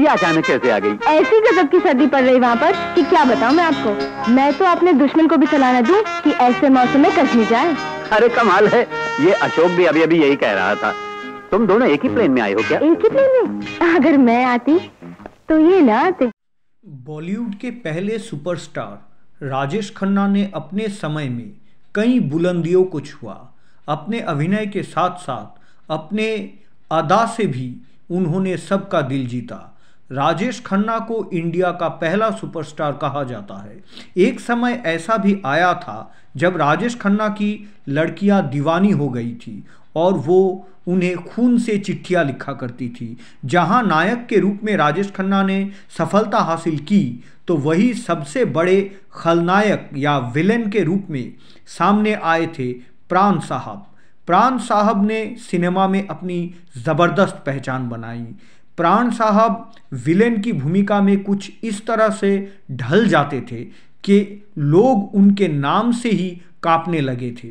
ये अचानक कैसे आ गई? ऐसी गजब की सर्दी पड़ रही वहाँ पर कि क्या बताऊँ मैं आपको। मैं तो अपने दुश्मन को भी सलाह न दूं कि ऐसे मौसम में कश्मीर जाए। अरे कमाल है, ये अशोक भी अभी अभी यही कह रहा था। तुम दोनों एक ही प्लेन में आए हो क्या? एक ही प्लेन में? अगर मैं आती तो ये ना आते। बॉलीवुड के पहले सुपरस्टार राजेश खन्ना ने अपने समय में कई बुलंदियों को छुआ। अपने अभिनय के साथ साथ अपने अदा से भी उन्होंने सबका दिल जीता। राजेश खन्ना को इंडिया का पहला सुपरस्टार कहा जाता है। एक समय ऐसा भी आया था जब राजेश खन्ना की लड़कियां दीवानी हो गई थी और वो उन्हें खून से चिट्ठियां लिखा करती थी। जहां नायक के रूप में राजेश खन्ना ने सफलता हासिल की तो वही सबसे बड़े खलनायक या विलेन के रूप में सामने आए थे प्राण साहब। प्राण साहब ने सिनेमा में अपनी ज़बरदस्त पहचान बनाई। प्राण साहब विलेन की भूमिका में कुछ इस तरह से ढल जाते थे कि लोग उनके नाम से ही कांपने लगे थे।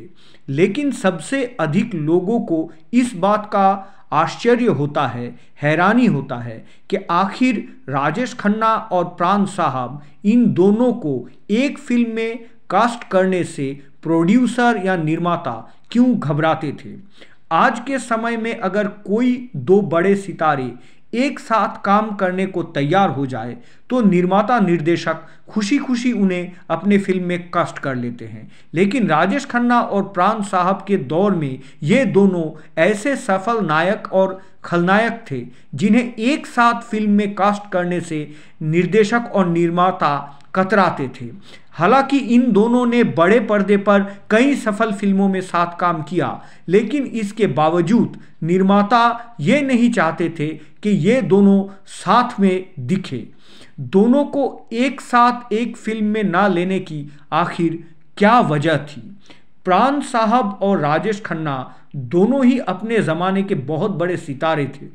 लेकिन सबसे अधिक लोगों को इस बात का आश्चर्य होता है, हैरानी होता है कि आखिर राजेश खन्ना और प्राण साहब इन दोनों को एक फिल्म में कास्ट करने से प्रोड्यूसर या निर्माता क्यों घबराते थे। आज के समय में अगर कोई दो बड़े सितारे एक साथ काम करने को तैयार हो जाए तो निर्माता निर्देशक खुशी खुशी उन्हें अपने फिल्म में कास्ट कर लेते हैं। लेकिन राजेश खन्ना और प्राण साहब के दौर में ये दोनों ऐसे सफल नायक और खलनायक थे जिन्हें एक साथ फिल्म में कास्ट करने से निर्देशक और निर्माता कतराते थे। हालांकि इन दोनों ने बड़े पर्दे पर कई सफल फिल्मों में साथ काम किया, लेकिन इसके बावजूद निर्माता ये नहीं चाहते थे कि ये दोनों साथ में दिखे। दोनों को एक साथ एक फिल्म में ना लेने की आखिर क्या वजह थी? प्राण साहब और राजेश खन्ना दोनों ही अपने ज़माने के बहुत बड़े सितारे थे,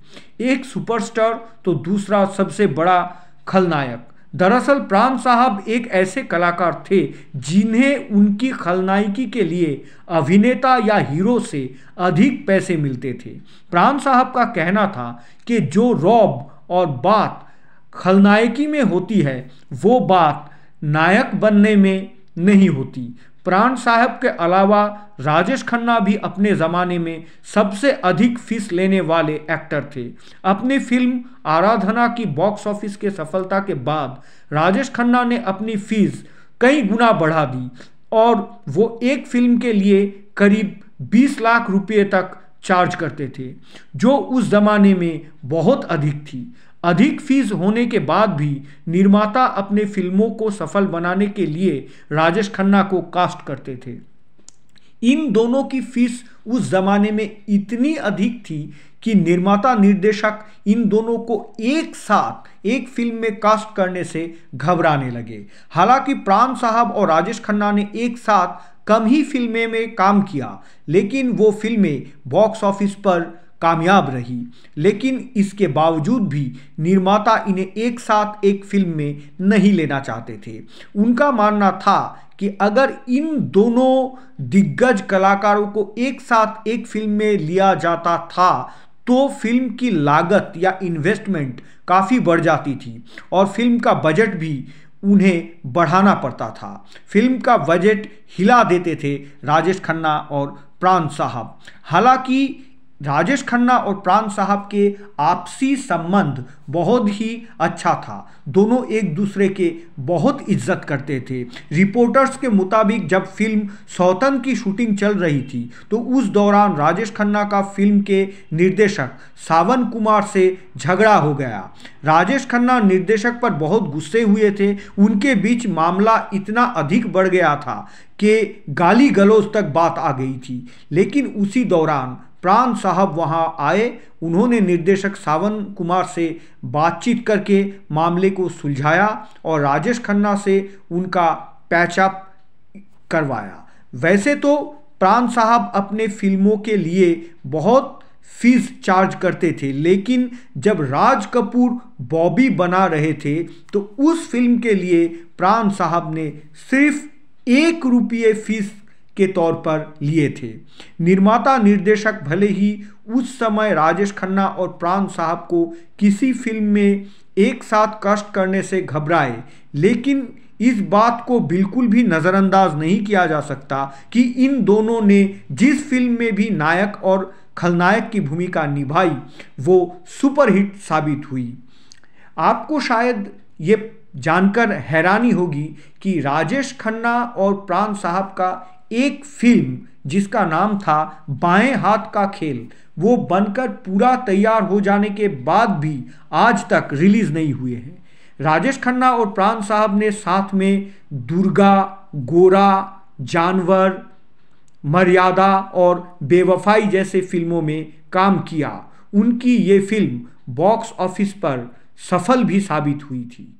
एक सुपरस्टार तो दूसरा सबसे बड़ा खलनायक। दरअसल प्राण साहब एक ऐसे कलाकार थे जिन्हें उनकी खलनायकी के लिए अभिनेता या हीरो से अधिक पैसे मिलते थे। प्राण साहब का कहना था कि जो रौब और बात खलनायकी में होती है वो बात नायक बनने में नहीं होती। प्राण साहब के अलावा राजेश खन्ना भी अपने ज़माने में सबसे अधिक फीस लेने वाले एक्टर थे। अपनी फिल्म आराधना की बॉक्स ऑफिस के सफलता के बाद राजेश खन्ना ने अपनी फीस कई गुना बढ़ा दी और वो एक फिल्म के लिए करीब 20 लाख रुपये तक चार्ज करते थे, जो उस ज़माने में बहुत अधिक थी। अधिक फीस होने के बाद भी निर्माता अपने फिल्मों को सफल बनाने के लिए राजेश खन्ना को कास्ट करते थे। इन दोनों की फीस उस जमाने में इतनी अधिक थी कि निर्माता निर्देशक इन दोनों को एक साथ एक फिल्म में कास्ट करने से घबराने लगे। हालांकि प्राण साहब और राजेश खन्ना ने एक साथ कम ही फिल्में में काम किया, लेकिन वो फिल्में बॉक्स ऑफिस पर कामयाब रही। लेकिन इसके बावजूद भी निर्माता इन्हें एक साथ एक फिल्म में नहीं लेना चाहते थे। उनका मानना था कि अगर इन दोनों दिग्गज कलाकारों को एक साथ एक फिल्म में लिया जाता था तो फिल्म की लागत या इन्वेस्टमेंट काफ़ी बढ़ जाती थी और फिल्म का बजट भी उन्हें बढ़ाना पड़ता था। फिल्म का बजट हिला देते थे राजेश खन्ना और प्राण साहब। हालांकि राजेश खन्ना और प्राण साहब के आपसी संबंध बहुत ही अच्छा था। दोनों एक दूसरे के बहुत इज्जत करते थे। रिपोर्टर्स के मुताबिक जब फिल्म सौतन की शूटिंग चल रही थी तो उस दौरान राजेश खन्ना का फिल्म के निर्देशक सावन कुमार से झगड़ा हो गया। राजेश खन्ना निर्देशक पर बहुत गुस्से हुए थे। उनके बीच मामला इतना अधिक बढ़ गया था कि गाली गलौज तक बात आ गई थी। लेकिन उसी दौरान प्राण साहब वहां आए। उन्होंने निर्देशक सावन कुमार से बातचीत करके मामले को सुलझाया और राजेश खन्ना से उनका पैचअप करवाया। वैसे तो प्राण साहब अपने फिल्मों के लिए बहुत फीस चार्ज करते थे, लेकिन जब राज कपूर बॉबी बना रहे थे तो उस फिल्म के लिए प्राण साहब ने सिर्फ 1 रुपये फीस के तौर पर लिए थे। निर्माता निर्देशक भले ही उस समय राजेश खन्ना और प्राण साहब को किसी फिल्म में एक साथ कष्ट करने से घबराए, लेकिन इस बात को बिल्कुल भी नज़रअंदाज नहीं किया जा सकता कि इन दोनों ने जिस फिल्म में भी नायक और खलनायक की भूमिका निभाई वो सुपरहिट साबित हुई। आपको शायद ये जानकर हैरानी होगी कि राजेश खन्ना और प्राण साहब का एक फिल्म जिसका नाम था बाएं हाथ का खेल, वो बनकर पूरा तैयार हो जाने के बाद भी आज तक रिलीज नहीं हुए हैं। राजेश खन्ना और प्राण साहब ने साथ में दुर्गा, गोरा, जानवर, मर्यादा और बेवफाई जैसे फिल्मों में काम किया। उनकी ये फिल्म बॉक्स ऑफिस पर सफल भी साबित हुई थी।